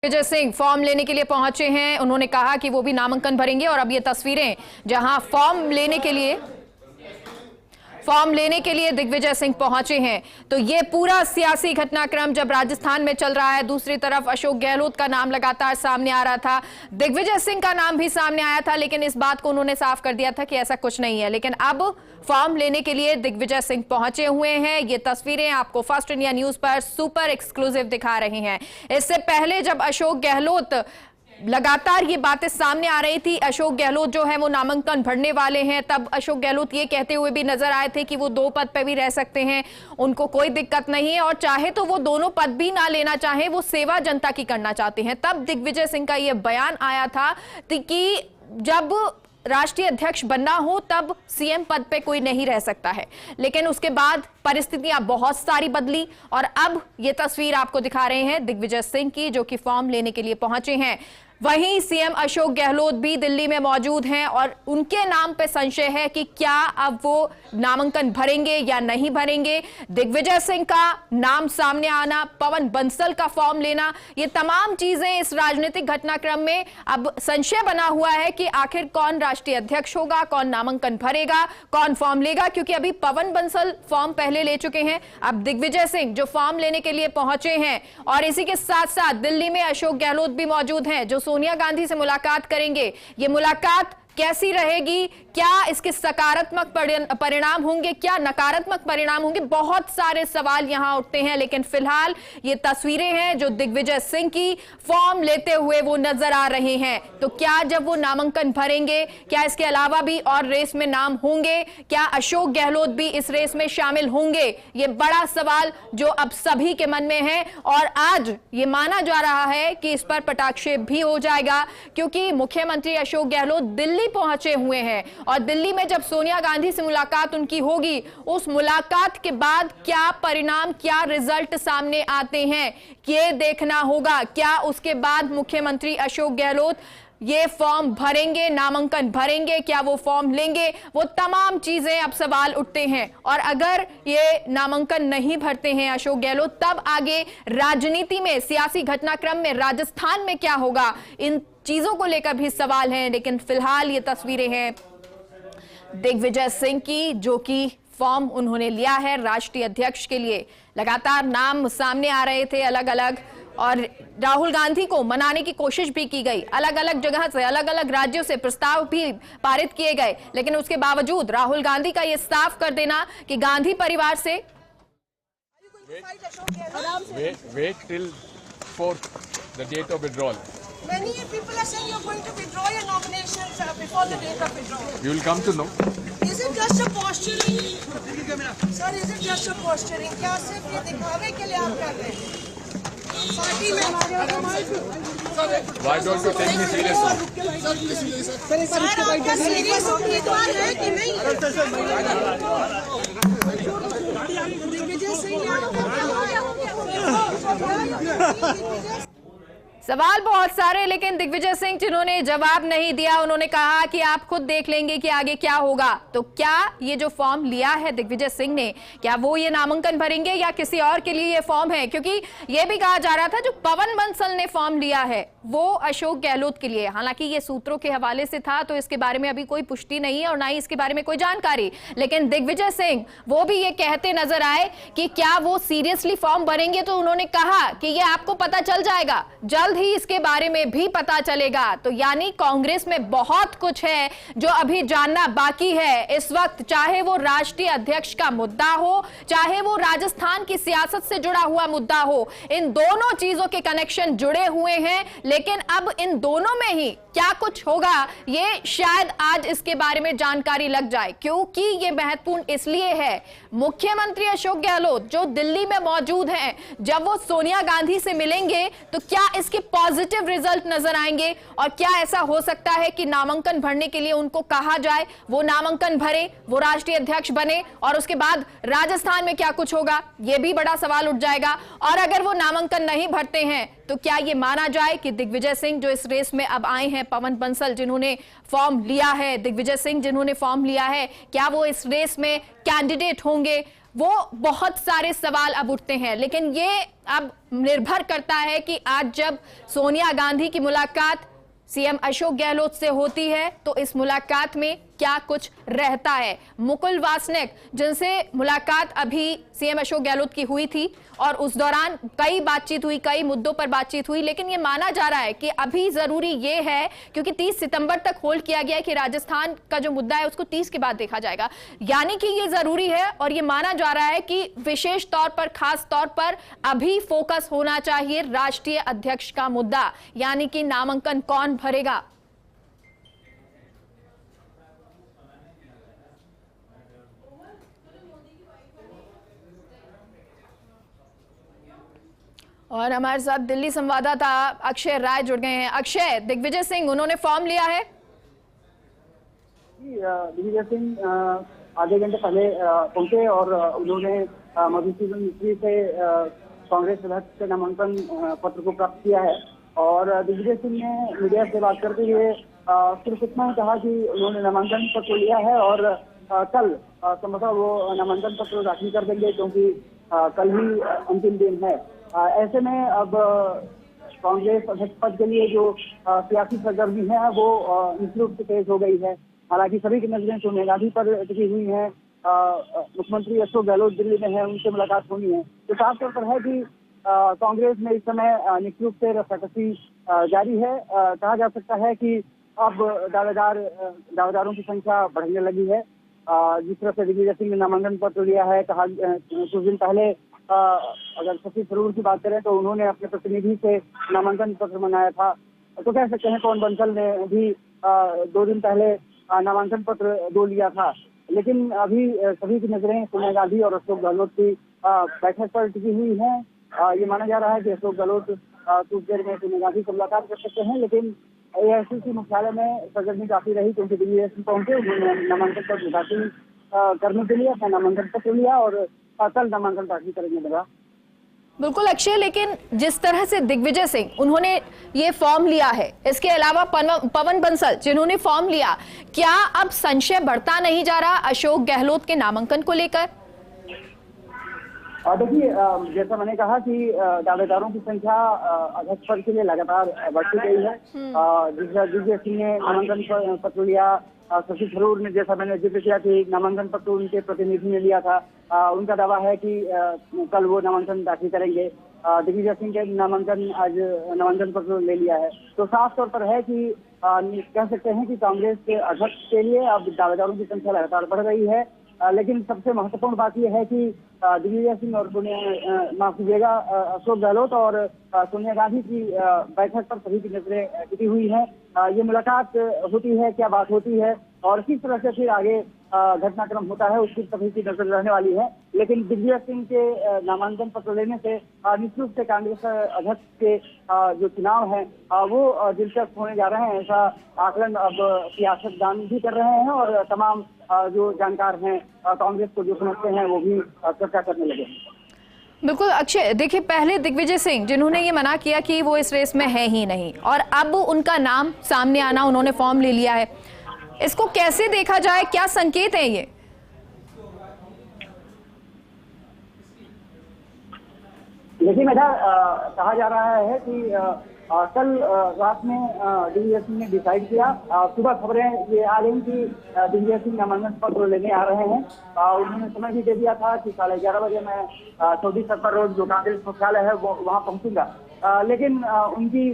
Digvijay Singh form लेने के लिए पहुंचे हैं। उन्होंने कहा कि वो भी नामांकन भरेंगे और अब ये तस्वीरें जहां फॉर्म लेने के लिए दिग्विजय सिंह पहुंचे हैं। तो ये पूरा सियासी घटनाक्रम जब राजस्थान में चल रहा है, दूसरी तरफ अशोक गहलोत का नाम लगातार सामने आ रहा था, दिग्विजय सिंह का नाम भी सामने आया था, लेकिन इस बात को उन्होंने साफ कर दिया था कि ऐसा कुछ नहीं है। लेकिन अब फॉर्म लेने के लिए दिग्विजय सिंह पहुंचे हुए हैं। ये तस्वीरें आपको फर्स्ट इंडिया न्यूज पर सुपर एक्सक्लूसिव दिखा रहे हैं। इससे पहले जब अशोक गहलोत लगातार ये बातें सामने आ रही थी, अशोक गहलोत जो है वो नामांकन भरने वाले हैं, तब अशोक गहलोत ये कहते हुए भी नजर आए थे कि वो 2 पद पे भी रह सकते हैं, उनको कोई दिक्कत नहीं है और चाहे तो वो दोनों पद भी ना लेना चाहे, वो सेवा जनता की करना चाहते हैं। तब दिग्विजय सिंह का ये बयान आया था कि जब राष्ट्रीय अध्यक्ष बनना हो तब सीएम पद पे कोई नहीं रह सकता है। लेकिन उसके बाद परिस्थितियां बहुत सारी बदली और अब ये तस्वीर आपको दिखा रहे हैं दिग्विजय सिंह की, जो कि फॉर्म लेने के लिए पहुंचे हैं। वहीं सीएम अशोक गहलोत भी दिल्ली में मौजूद हैं और उनके नाम पे संशय है कि क्या अब वो नामांकन भरेंगे या नहीं भरेंगे। दिग्विजय सिंह का नाम सामने आना, पवन बंसल का फॉर्म लेना, ये तमाम चीजें इस राजनीतिक घटनाक्रम में अब संशय बना हुआ है कि आखिर कौन राष्ट्रीय अध्यक्ष होगा, कौन नामांकन भरेगा, कौन फॉर्म लेगा। क्योंकि अभी पवन बंसल फॉर्म पहले ले चुके हैं, अब दिग्विजय सिंह जो फॉर्म लेने के लिए पहुंचे हैं और इसी के साथ साथ दिल्ली में अशोक गहलोत भी मौजूद हैं जो सोनिया गांधी से मुलाकात करेंगे। ये मुलाकात कैसी रहेगी, क्या इसके सकारात्मक परिणाम होंगे, क्या नकारात्मक परिणाम होंगे, बहुत सारे सवाल यहां उठते हैं। लेकिन फिलहाल ये तस्वीरें हैं जो दिग्विजय सिंह की फॉर्म लेते हुए वो नजर आ रहे हैं। तो क्या जब वो नामांकन भरेंगे, क्या इसके अलावा भी और रेस में नाम होंगे, क्या अशोक गहलोत भी इस रेस में शामिल होंगे, ये बड़ा सवाल जो अब सभी के मन में है। और आज ये माना जा रहा है कि इस पर पटाक्षेप भी हो जाएगा, क्योंकि मुख्यमंत्री अशोक गहलोत दिल्ली पहुंचे हुए हैं और दिल्ली में जब सोनिया गांधी से मुलाकात उनकी होगी, उस मुलाकात के बाद क्या परिणाम, क्या रिजल्ट सामने आते हैं, ये देखना होगा। क्या उसके बाद मुख्यमंत्री अशोक गहलोत ये फॉर्म भरेंगे, नामांकन भरेंगे, क्या वो फॉर्म लेंगे, वो तमाम चीजें अब सवाल उठते हैं। और अगर ये नामांकन नहीं भरते हैं अशोक गहलोत, तब आगे राजनीति में, सियासी घटनाक्रम में राजस्थान में क्या होगा, इन चीजों को लेकर भी सवाल हैं। लेकिन फिलहाल ये तस्वीरें हैं दिग्विजय सिंह की, जो कि फॉर्म उन्होंने लिया है राष्ट्रीय अध्यक्ष के लिए। लगातार नाम सामने आ रहे थे अलग अलग, और राहुल गांधी को मनाने की कोशिश भी की गई, अलग अलग जगह से, अलग अलग राज्यों से प्रस्ताव भी पारित किए गए। लेकिन उसके बावजूद राहुल गांधी का यह साफ कर देना कि गांधी परिवार से wait till for the date of withdrawal. Many people are saying you're going to withdraw your nominations before the date of withdrawal. You will come to know. Is it just a posturing? Sir, is it just a posturing? क्या सिर्फ ये दिखावे के लिए आप कर रहे हैं? पार्टी में Why don't you take me seriously? Sir आपका सीरियस उम्मीदवार है कि नहीं? दिग्विजय सिंह सवाल बहुत सारे, लेकिन दिग्विजय सिंह जिन्होंने जवाब नहीं दिया, उन्होंने कहा कि आप खुद देख लेंगे कि आगे क्या होगा। तो क्या ये जो फॉर्म लिया है दिग्विजय सिंह ने, क्या वो ये नामांकन भरेंगे या किसी और के लिए ये फॉर्म है? क्योंकि ये भी कहा जा रहा था जो पवन बंसल ने फॉर्म लिया है वो अशोक गहलोत के लिए, हालांकि ये सूत्रों के हवाले से था तो इसके बारे में अभी कोई पुष्टि नहीं है और ना ही इसके बारे में कोई जानकारी। लेकिन दिग्विजय सिंह वो भी ये कहते नजर आए कि क्या वो सीरियसली फॉर्म भरेंगे, तो उन्होंने कहा कि ये आपको पता चल जाएगा, जल्द ही इसके बारे में भी पता चलेगा। तो यानी कांग्रेस में बहुत कुछ है जो अभी जानना बाकी है इस वक्त, चाहे वो राष्ट्रीय अध्यक्ष का मुद्दा हो, चाहे वो राजस्थान की सियासत से जुड़ा हुआ मुद्दा हो, इन दोनों चीजों के कनेक्शन जुड़े हुए हैं। लेकिन अब इन दोनों में ही क्या कुछ होगा, ये शायद आज इसके बारे में जानकारी लग जाए। क्योंकि ये महत्वपूर्ण इसलिए है, मुख्यमंत्री अशोक गहलोत जो दिल्ली में मौजूद हैं, जब वो सोनिया गांधी से मिलेंगे तो क्या इसके पॉजिटिव रिजल्ट नजर आएंगे और क्या ऐसा हो सकता है कि नामांकन भरने के लिए उनको कहा जाए, वो नामांकन भरे, वो राष्ट्रीय अध्यक्ष बने और उसके बाद राजस्थान में क्या कुछ होगा, ये भी बड़ा सवाल उठ जाएगा। और अगर वो नामांकन नहीं भरते हैं तो क्या ये माना जाए कि दिग्विजय सिंह जो इस रेस में अब आए हैं, पवन बंसल जिन्होंने फॉर्म लिया है, दिग्विजय सिंह जिन्होंने फॉर्म लिया है, क्या वो इस रेस में कैंडिडेट होंगे? वो बहुत सारे सवाल अब उठते हैं। लेकिन ये अब निर्भर करता है कि आज जब सोनिया गांधी की मुलाकात सीएम अशोक गहलोत से होती है तो इस मुलाकात में क्या कुछ रहता है। मुकुल वासनिक जिनसे मुलाकात अभी सीएम अशोक गहलोत की हुई थी और उस दौरान कई बातचीत हुई, कई मुद्दों पर बातचीत हुई, लेकिन ये माना जा रहा है कि अभी जरूरी ये है, क्योंकि 30 सितंबर तक होल्ड किया गया है कि राजस्थान का जो मुद्दा है उसको 30 के बाद देखा जाएगा, यानी कि ये जरूरी है। और ये माना जा रहा है कि विशेष तौर पर, खास तौर पर अभी फोकस होना चाहिए राष्ट्रीय अध्यक्ष का मुद्दा, यानी कि नामांकन कौन भरेगा। और हमारे साथ दिल्ली संवाददाता अक्षय राय जुड़ गए हैं। अक्षय, दिग्विजय सिंह उन्होंने फॉर्म लिया है? दिग्विजय सिंह आधे घंटे पहले पहुंचे और उन्होंने मधुसूदन मिस्त्री से कांग्रेस अध्यक्ष के नामांकन पत्र को प्राप्त किया है। और दिग्विजय सिंह ने मीडिया से बात करते हुए सिर्फ इतना ही कहा कि उन्होंने नामांकन पत्र लिया है और कल संभवतः वो नामांकन पत्र दाखिल कर देंगे, क्योंकि कल ही अंतिम दिन है। ऐसे में अब कांग्रेस अध्यक्ष पद के लिए जो सियासी सरगर्मी है वो निश्चित रूप से तेज हो गई है। हालांकि सभी की नजरें सोनिया गांधी पर टिकी हुई हैं। मुख्यमंत्री अशोक गहलोत दिल्ली में है, उनसे मुलाकात होनी है। तो साफ तौर पर है कि कांग्रेस में इस समय निश्चित रूप से रस्साकसी जारी है। कहा जा सकता है कि अब दावेदारों की संख्या बढ़ने लगी है। जिस तरह से दिग्विजय सिंह ने नामांकन पत्र लिया है, कहा कुछ दिन पहले अगर शशि थरूर की बात करें तो उन्होंने अपने प्रतिनिधि से नामांकन पत्र मंगाया था। तो कह सकते हैं पवन बंसल ने भी 2 दिन पहले नामांकन पत्र दो लिया था। लेकिन अभी सभी की नजरें सोनिया गांधी और अशोक गहलोत की बैठक पर टिकी हुई है। ये माना जा रहा है कि अशोक गहलोत कुछ देर में सोनिया गांधी से मुलाकात कर सकते हैं, लेकिन एआईसीसी मुख्यालय में सरगर्मी काफी रही, क्योंकि दिग्विजय सिंह पहुंचे, उन्होंने नामांकन पत्र दाखिल करने के लिए अपना नामांकन पत्र लिया और कल नामांकन दाखिल करेंगे लगा। बिल्कुल अक्षय, लेकिन जिस तरह से दिग्विजय सिंह उन्होंने ये फॉर्म लिया है, इसके अलावा पवन बंसल जिन्होंने फॉर्म लिया, क्या अब संशय बढ़ता नहीं जा रहा अशोक गहलोत के नामांकन को लेकर? देखिए, जैसा मैंने कहा कि दावेदारों की संख्या अध्यक्ष पद के लिए लगातार बढ़ती गई है। दिग्विजय सिंह ने नामांकन पत्र लिया, शशि थरूर ने, जैसा मैंने जिक्र किया कि नामांकन पत्र उनके प्रतिनिधि ने लिया था। उनका दावा है कि कल वो नामांकन दाखिल करेंगे। दिग्विजय सिंह के आज नामांकन पत्र ले लिया है। तो साफ तौर पर है कि कह सकते हैं कि कांग्रेस के अध्यक्ष के लिए अब दावेदारों की संख्या लगातार बढ़ रही है। लेकिन सबसे महत्वपूर्ण बात यह है कि दिग्विजय सिंह और अशोक गहलोत और सोनिया गांधी की बैठक पर सभी की नजरें टिकी हुई है। ये मुलाकात होती है, क्या बात होती है और किस तरह से फिर आगे घटनाक्रम होता है, उसकी सभी की नजर रहने वाली है। लेकिन दिग्विजय सिंह के नामांकन पत्र लेने से निश्चित रूप से कांग्रेस अध्यक्ष के जो चुनाव है वो दिलचस्प होने जा रहे हैं, ऐसा आकलन अब सियासतदान भी कर रहे हैं और तमाम जो जानकार हैं कांग्रेस को जो समझते हैं वो भी चर्चा करने लगे। बिल्कुल अक्षय, देखिए पहले दिग्विजय सिंह जिन्होंने ये मना किया कि वो इस रेस में है ही नहीं, और अब उनका नाम सामने आना, उन्होंने फॉर्म ले लिया है, इसको कैसे देखा जाए, क्या संकेत है ये? देखिए मेधा, कहा जा रहा है कि कल रात में दिग्विजय सिंह ने डिसाइड किया। सुबह खबरें ये आ रही कि दिग्विजय सिंह नामांकन पत्र लेने आ रहे हैं। उन्होंने समय भी दे दिया था कि 11:30 बजे मैं 24 सर्कल रोड जो कांग्रेस मुख्यालय है वो वहाँ पहुंचूंगा। लेकिन उनकी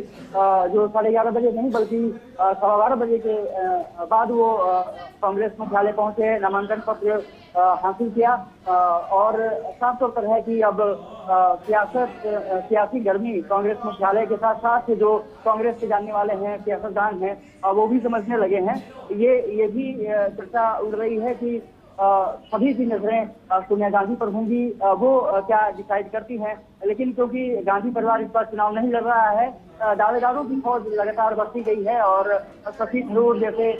जो 11:30 बजे नहीं बल्कि 12:15 बजे के बाद वो कांग्रेस मुख्यालय पहुंचे, नामांकन पत्र हासिल किया। और साफ तौर पर है कि अब सियासी गर्मी कांग्रेस मुख्यालय के साथ साथ जो कांग्रेस के जानने वाले हैं, सियासतदान हैं, वो भी समझने लगे हैं। ये भी चर्चा उड़ रही है कि सभी की नजरें सोनिया गांधी पर होंगी, वो क्या डिसाइड करती हैं। लेकिन क्योंकि गांधी परिवार इस बार चुनाव नहीं लड़ रहा है, दावेदारों की फौज लगातार बढ़ती गई है और शशि थरूर जैसे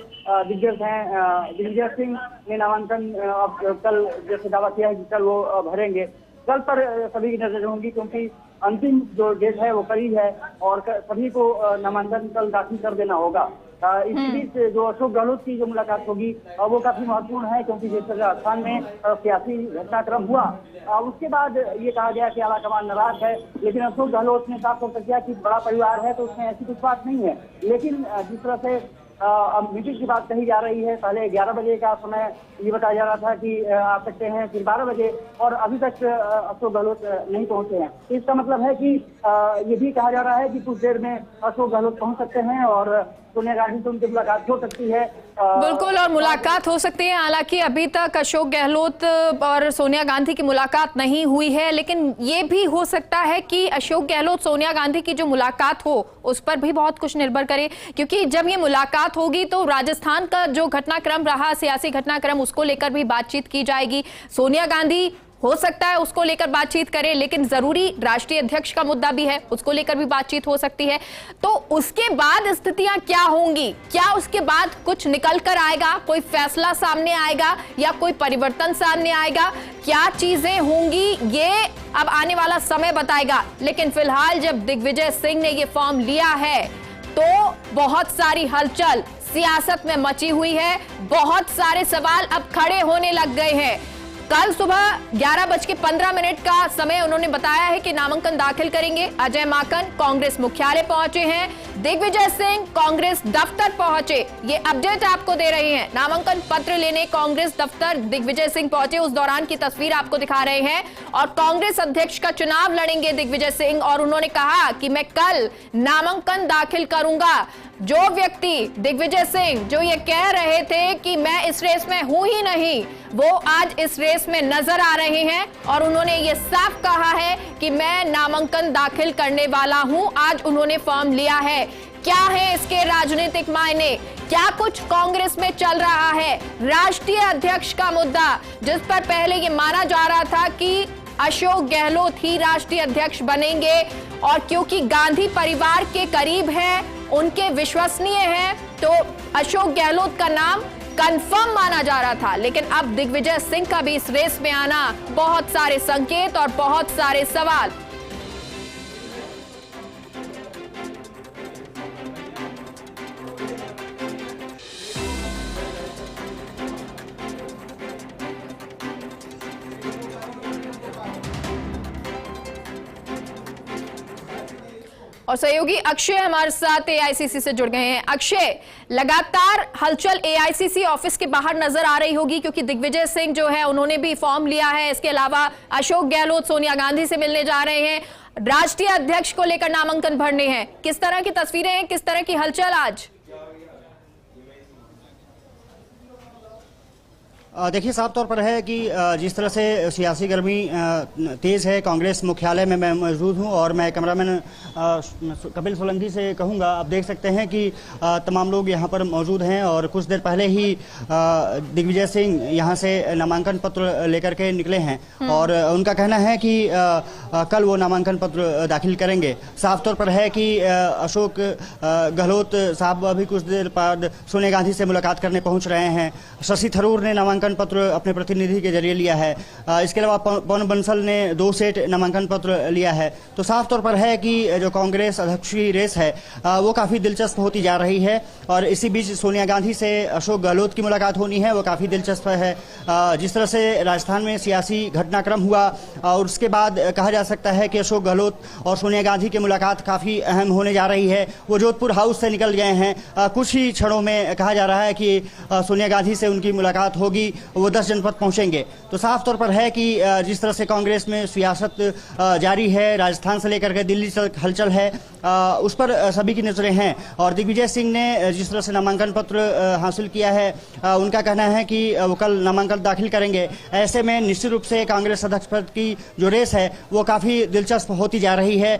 दिग्गज हैं, दिग्विजय सिंह ने नामांकन अब कल जैसे दावा किया है कि कल वो भरेंगे। कल पर सभी की नजरें होंगी, क्योंकि अंतिम जो डेट है वो करीब है और सभी को नामांकन कल दाखिल कर देना होगा। इस बीच जो अशोक गहलोत की जो मुलाकात होगी वो काफी महत्वपूर्ण है, क्योंकि जिस राजस्थान में सियासी घटनाक्रम हुआ उसके बाद ये कहा गया कि आलाकमान नाराज है, लेकिन अशोक गहलोत ने साफ तौर पर किया कि बड़ा परिवार है तो उसमें ऐसी कुछ बात नहीं है। लेकिन जिस तरह से अब मीटिंग की बात कही जा रही है, पहले 11 बजे का समय ये बताया जा रहा था कि आ सकते हैं, फिर 12 बजे, और अभी तक अशोक गहलोत नहीं पहुंचे हैं। इसका मतलब है कि ये भी कहा जा रहा है कि कुछ देर में अशोक गहलोत पहुंच सकते हैं और सोनिया गांधी से उनकी मुलाकात हो सकती है। बिल्कुल, और मुलाकात हो सकती है। हालांकि अभी तक अशोक गहलोत और सोनिया गांधी की मुलाकात नहीं हुई है, लेकिन ये भी हो सकता है कि अशोक गहलोत सोनिया गांधी की जो मुलाकात हो उस पर भी बहुत कुछ निर्भर करे, क्योंकि जब ये मुलाकात होगी तो राजस्थान का जो घटनाक्रम रहा, सियासी घटनाक्रम, उसको लेकर भी बातचीत की जाएगी। सोनिया गांधी हो सकता है उसको लेकर बातचीत करें, लेकिन जरूरी राष्ट्रीय अध्यक्ष का मुद्दा भी है, उसको लेकर भी बातचीत हो सकती है। तो उसके बाद स्थितियां क्या होंगी? क्या उसके बाद कुछ निकल कर आएगा, कोई फैसला सामने आएगा या कोई परिवर्तन सामने आएगा? क्या चीजें होंगी ये अब आने वाला समय बताएगा। लेकिन फिलहाल जब दिग्विजय सिंह ने ये फॉर्म लिया है तो बहुत सारी हलचल सियासत में मची हुई है, बहुत सारे सवाल अब खड़े होने लग गए हैं। कल सुबह 11:15 का समय उन्होंने बताया है कि नामांकन दाखिल करेंगे। अजय माकन कांग्रेस मुख्यालय पहुंचे हैं, दिग्विजय सिंह कांग्रेस दफ्तर पहुंचे। ये अपडेट आपको दे रहे हैं। नामांकन पत्र लेने कांग्रेस दफ्तर दिग्विजय सिंह पहुंचे, उस दौरान की तस्वीर आपको दिखा रहे हैं। और कांग्रेस अध्यक्ष का चुनाव लड़ेंगे दिग्विजय सिंह, और उन्होंने कहा कि मैं कल नामांकन दाखिल करूंगा। जो व्यक्ति दिग्विजय सिंह जो ये कह रहे थे कि मैं इस रेस में हूं ही नहीं, वो आज इस रेस में नजर आ रहे हैं और उन्होंने ये साफ कहा है कि मैं नामांकन दाखिल करने वाला हूं। आज उन्होंने फॉर्म लिया है। क्या है इसके राजनीतिक मायने? क्या कुछ कांग्रेस में चल रहा है? राष्ट्रीय अध्यक्ष का मुद्दा, जिस पर पहले ये माना जा रहा था कि अशोक गहलोत ही राष्ट्रीय अध्यक्ष बनेंगे, और क्योंकि गांधी परिवार के करीब हैं, उनके विश्वसनीय हैं, तो अशोक गहलोत का नाम कंफर्म माना जा रहा था। लेकिन अब दिग्विजय सिंह का भी इस रेस में आना, बहुत सारे संकेत और बहुत सारे सवाल। और सहयोगी अक्षय हमारे साथ एआईसीसी से जुड़ गए हैं। अक्षय, लगातार हलचल एआईसीसी ऑफिस के बाहर नजर आ रही होगी, क्योंकि दिग्विजय सिंह जो है उन्होंने भी फॉर्म लिया है। इसके अलावा अशोक गहलोत सोनिया गांधी से मिलने जा रहे हैं, राष्ट्रीय अध्यक्ष को लेकर नामांकन भरने हैं। किस तरह की तस्वीरें हैं, किस तरह की हलचल आज? देखिए, साफ तौर पर है कि जिस तरह से सियासी गर्मी तेज़ है, कांग्रेस मुख्यालय में मैं मौजूद हूं और मैं कैमरामैन कपिल सोलंकी से कहूंगा, आप देख सकते हैं कि तमाम लोग यहां पर मौजूद हैं और कुछ देर पहले ही दिग्विजय सिंह यहां से नामांकन पत्र लेकर के निकले हैं और उनका कहना है कि कल वो नामांकन पत्र दाखिल करेंगे। साफ तौर पर है कि अशोक गहलोत साहब अभी कुछ देर बाद सोनिया गांधी से मुलाकात करने पहुँच रहे हैं। शशि थरूर ने नामांकन पत्र अपने प्रतिनिधि के जरिए लिया है। इसके अलावा पवन बंसल ने 2 सेट नामांकन पत्र लिया है। तो साफ तौर पर है कि जो कांग्रेस अध्यक्ष की रेस है वो काफ़ी दिलचस्प होती जा रही है और इसी बीच सोनिया गांधी से अशोक गहलोत की मुलाकात होनी है, वो काफ़ी दिलचस्प है। जिस तरह से राजस्थान में सियासी घटनाक्रम हुआ और उसके बाद कहा जा सकता है कि अशोक गहलोत और सोनिया गांधी की मुलाकात काफ़ी अहम होने जा रही है। वो जोधपुर हाउस से निकल गए हैं। कुछ ही क्षणों में कहा जा रहा है कि सोनिया गांधी से उनकी मुलाकात होगी, वो 10 जनपद पहुंचेंगे। तो साफ तौर पर है कि जिस तरह से कांग्रेस में सियासत जारी है, राजस्थान से लेकर के दिल्ली तक हलचल है, उस पर सभी की नजरें हैं। और दिग्विजय सिंह ने जिस तरह से नामांकन पत्र हासिल किया है, उनका कहना है कि वो कल नामांकन दाखिल करेंगे। ऐसे में निश्चित रूप से कांग्रेस अध्यक्ष पद की जो रेस है वो काफ़ी दिलचस्प होती जा रही है।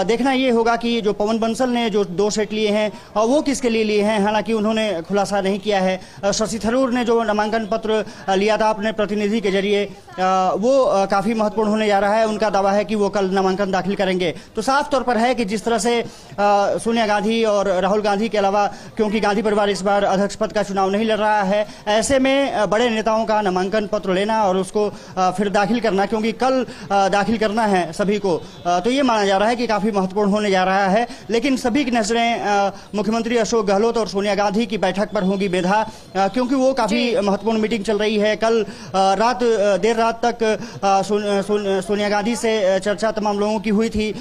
देखना ये होगा कि जो पवन बंसल ने जो 2 सेट लिए हैं वो किसके लिए लिए हैं, हालांकि उन्होंने खुलासा नहीं किया है। शशि थरूर ने जो नामांकन पत्र पत्र लिया था अपने प्रतिनिधि के जरिए, वो काफ़ी महत्वपूर्ण होने जा रहा है। उनका दावा है कि वो कल नामांकन दाखिल करेंगे। तो साफ तौर पर है कि जिस तरह से सोनिया गांधी और राहुल गांधी के अलावा, क्योंकि गांधी परिवार इस बार अध्यक्ष पद का चुनाव नहीं लड़ रहा है, ऐसे में बड़े नेताओं का नामांकन पत्र लेना और उसको फिर दाखिल करना, क्योंकि कल दाखिल करना है सभी को, तो ये माना जा रहा है कि काफ़ी महत्वपूर्ण होने जा रहा है। लेकिन सभी की नजरें मुख्यमंत्री अशोक गहलोत और सोनिया गांधी की बैठक पर होंगी बेधा, क्योंकि वो काफ़ी महत्वपूर्ण मीटिंग चल रही है। कल देर रात तक सोनिया गांधी से चर्चा तमाम लोगों की हुई थी।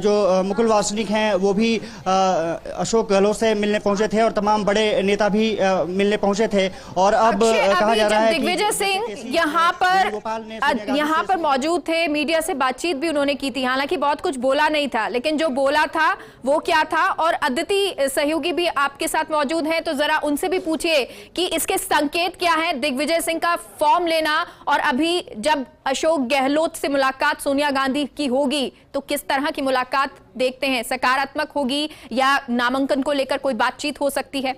जो मुकुल वासनिक हैं वो भी अशोक गहलोत से मिलने पहुंचे थे और तमाम बड़े नेता भी मिलने पहुंचे थे। और अब कहा जा रहा है कि दिग्विजय सिंह यहाँ पर मौजूद थे, मीडिया से बातचीत भी उन्होंने की थी। हालांकि बहुत कुछ बोला नहीं था, लेकिन जो बोला था वो क्या था। और अदिति सहयोगी भी आपके साथ मौजूद हैं, तो जरा उनसे भी पूछिए कि इसके संकेत क्या हैं। दिग्विजय सिंह का फॉर्म लेना और अभी जब अशोक गहलोत से मुलाकात सोनिया गांधी की होगी, तो किस तरह की मुलाकात देखते हैं? सकारात्मक होगी या नामांकन को लेकर कोई बातचीत हो सकती है?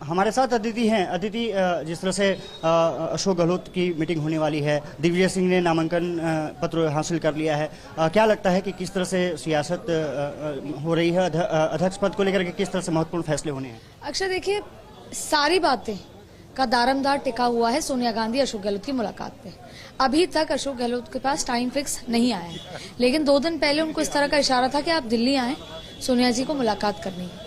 हमारे साथ अदिति हैं। अदिति, जिस तरह से अशोक गहलोत की मीटिंग होने वाली है, दिग्विजय सिंह ने नामांकन पत्र हासिल कर लिया है, क्या लगता है कि किस तरह से सियासत हो रही है अध्यक्ष पद को लेकर के, किस तरह से महत्वपूर्ण फैसले होने हैं? अक्षय, देखिए, सारी बातें का दारमदार टिका हुआ है सोनिया गांधी अशोक गहलोत की मुलाकात पे। अभी तक अशोक गहलोत के पास टाइम फिक्स नहीं आया है, लेकिन 2 दिन पहले उनको इस तरह का इशारा था कि आप दिल्ली आए, सोनिया जी को मुलाकात करनी है।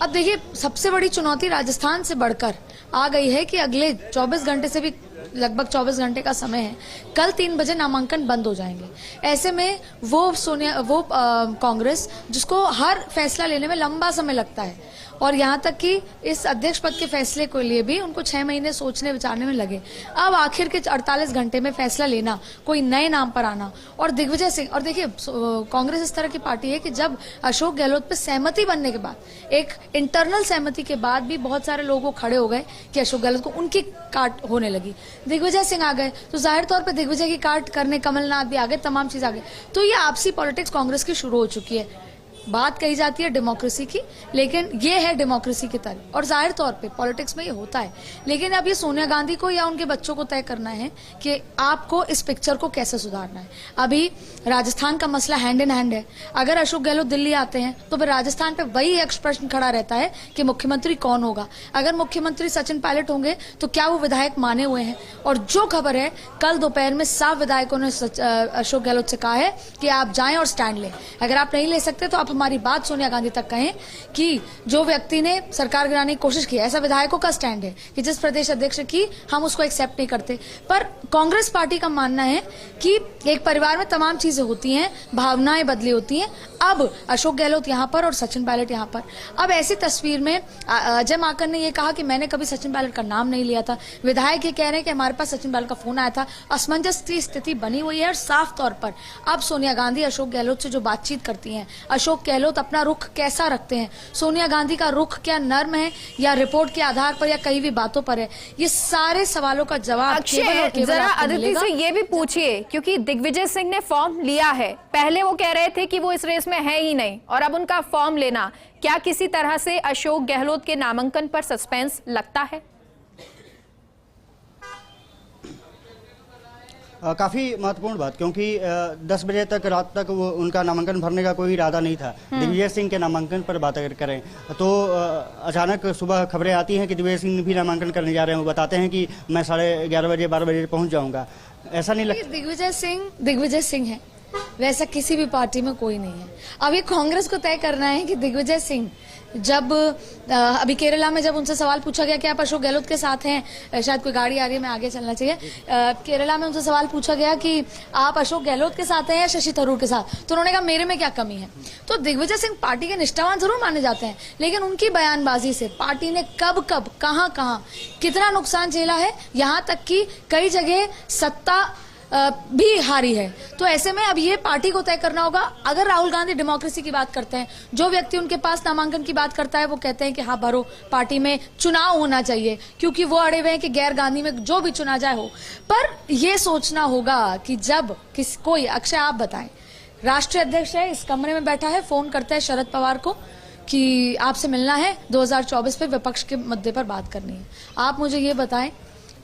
अब देखिए, सबसे बड़ी चुनौती राजस्थान से बढ़कर आ गई है कि अगले 24 घंटे से भी लगभग 24 घंटे का समय है, कल 3 बजे नामांकन बंद हो जाएंगे। ऐसे में वो कांग्रेस, जिसको हर फैसला लेने में लंबा समय लगता है, और यहाँ तक कि इस अध्यक्ष पद के फैसले के लिए भी उनको 6 महीने सोचने विचारने में लगे। अब आखिर के 48 घंटे में फैसला लेना, कोई नए नाम पर आना, और दिग्विजय सिंह, और देखिए कांग्रेस इस तरह की पार्टी है कि जब अशोक गहलोत पे सहमति बनने के बाद, एक इंटरनल सहमति के बाद भी बहुत सारे लोगों खड़े हो गए कि अशोक गहलोत को उनकी काट होने लगी। दिग्विजय सिंह आ गए तो जाहिर तौर पर दिग्विजय की काट करने कमलनाथ भी आ गए, तमाम चीज आ गई। तो ये आपसी पॉलिटिक्स कांग्रेस की शुरू हो चुकी है। बात कही जाती है डेमोक्रेसी की, लेकिन ये है डेमोक्रेसी की तरह, और जाहिर तौर पे पॉलिटिक्स में ये होता है। लेकिन अब ये सोनिया गांधी को या उनके बच्चों को तय करना है कि आपको इस पिक्चर को कैसे सुधारना है। अभी राजस्थान का मसला हैंड इन हैंड है। अगर अशोक गहलोत दिल्ली आते हैं तो फिर राजस्थान पे वही एक प्रश्न खड़ा रहता है कि मुख्यमंत्री कौन होगा। अगर मुख्यमंत्री सचिन पायलट होंगे तो क्या वो विधायक माने हुए हैं? और जो खबर है, कल दोपहर में साफ विधायकों ने अशोक गहलोत से कहा है कि आप जाएं और स्टैंड लें। अगर आप नहीं ले सकते तो आप हमारी बात सोनिया गांधी तक कहें कि जो व्यक्ति ने सरकार गिराने की कोशिश की, ऐसा विधायकों का स्टैंड है कि जिस प्रदेश अध्यक्ष की हम उसको एक्सेप्ट नहीं करते। पर कांग्रेस पार्टी का मानना है कि एक परिवार में तमाम चीजें होती हैं, भावनाएं बदली होती हैं। अब अशोक गहलोत यहाँ पर और सचिन पायलट यहाँ पर। अब ऐसी तस्वीर में अजय माकन ने यह कहा कि मैंने कभी सचिन पायलट का नाम नहीं लिया था। विधायक ये कह रहे हैं कि हमारे पास सचिन पायलट का फोन आया था। असमंजस की स्थिति बनी हुई है और साफ तौर पर अब सोनिया गांधी अशोक गहलोत से जो बातचीत करती हैं, अशोक गहलोत अपना रुख कैसा रखते हैं, सोनिया गांधी का रुख क्या नर्म है या रिपोर्ट के आधार पर या कई भी बातों पर है, ये सारे सवालों का जवाब केवल और केवल जरा आपको अदिति मिलेगा। से ये भी पूछिए, क्योंकि दिग्विजय सिंह ने फॉर्म लिया है। पहले वो कह रहे थे कि वो इस रेस में है ही नहीं, और अब उनका फॉर्म लेना, क्या किसी तरह से अशोक गहलोत के नामांकन पर सस्पेंस लगता है? काफ़ी महत्वपूर्ण बात, क्योंकि 10 बजे तक रात तक वो उनका नामांकन भरने का कोई इरादा नहीं था। दिग्विजय सिंह के नामांकन पर बात अगर करें तो अचानक सुबह खबरें आती हैं कि दिग्विजय सिंह भी नामांकन करने जा रहे हैं। वो बताते हैं कि मैं 11:30 बजे 12 बजे पहुंच जाऊंगा। ऐसा नहीं लगता? दिग्विजय सिंह है, वैसा किसी भी पार्टी में कोई नहीं है। अभी कांग्रेस को तय करना है कि दिग्विजय सिंह, जब अभी केरला में जब उनसे सवाल पूछा गया कि आप अशोक गहलोत के साथ हैं, शायद कोई गाड़ी आ रही है, मैं आगे चलना चाहिए। केरला में उनसे सवाल पूछा गया कि आप अशोक गहलोत के साथ हैं या शशि थरूर के साथ, तो उन्होंने कहा मेरे में क्या कमी है। तो दिग्विजय सिंह पार्टी के निष्ठावान जरूर माने जाते हैं, लेकिन उनकी बयानबाजी से पार्टी ने कब कब कहां कितना नुकसान झेला है, यहां तक कि कई जगह सत्ता भी हारी है। तो ऐसे में अब ये पार्टी को तय करना होगा। अगर राहुल गांधी डेमोक्रेसी की बात करते हैं, जो व्यक्ति उनके पास नामांकन की बात करता है वो कहते हैं कि हाँ भरो, पार्टी में चुनाव होना चाहिए, क्योंकि वो अड़े हुए हैं कि गैर गांधी में जो भी चुना जाए हो। पर ये सोचना होगा कि जब कोई, अक्षय आप बताएं, राष्ट्रीय अध्यक्ष है, इस कमरे में बैठा है, फोन करता है शरद पवार को कि आपसे मिलना है 2024 पे विपक्ष के मुद्दे पर बात करनी है। आप मुझे ये बताएं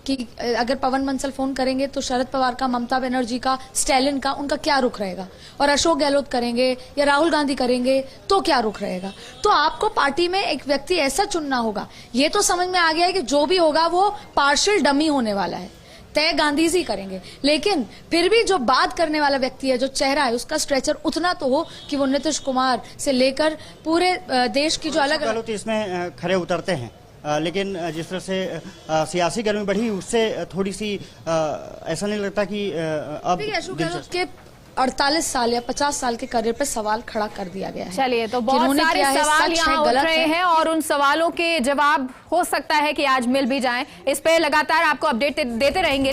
कि अगर पवन बंसल फोन करेंगे तो शरद पवार का, ममता बनर्जी का, स्टैलिन का, उनका क्या रुख रहेगा, और अशोक गहलोत करेंगे या राहुल गांधी करेंगे तो क्या रुख रहेगा। तो आपको पार्टी में एक व्यक्ति ऐसा चुनना होगा। ये तो समझ में आ गया है कि जो भी होगा वो पार्शियल डमी होने वाला है, तय गांधी जी करेंगे, लेकिन फिर भी जो बात करने वाला व्यक्ति है, जो चेहरा है, उसका स्ट्रेचर उतना तो हो कि वो नीतीश कुमार से लेकर पूरे देश की जो अलग गहलोत इसमें खरे उतरते हैं, लेकिन जिस तरह से सियासी गर्मी बढ़ी उससे थोड़ी सी ऐसा नहीं लगता कि अब अशोक गहलोत के 48 साल या 50 साल के करियर पे सवाल खड़ा कर दिया गया है। चलिए, तो बहुत सारे सवाल यहाँ उठ रहे हैं और उन सवालों के जवाब हो सकता है कि आज मिल भी जाएं। इस पे लगातार आपको अपडेट देते रहेंगे।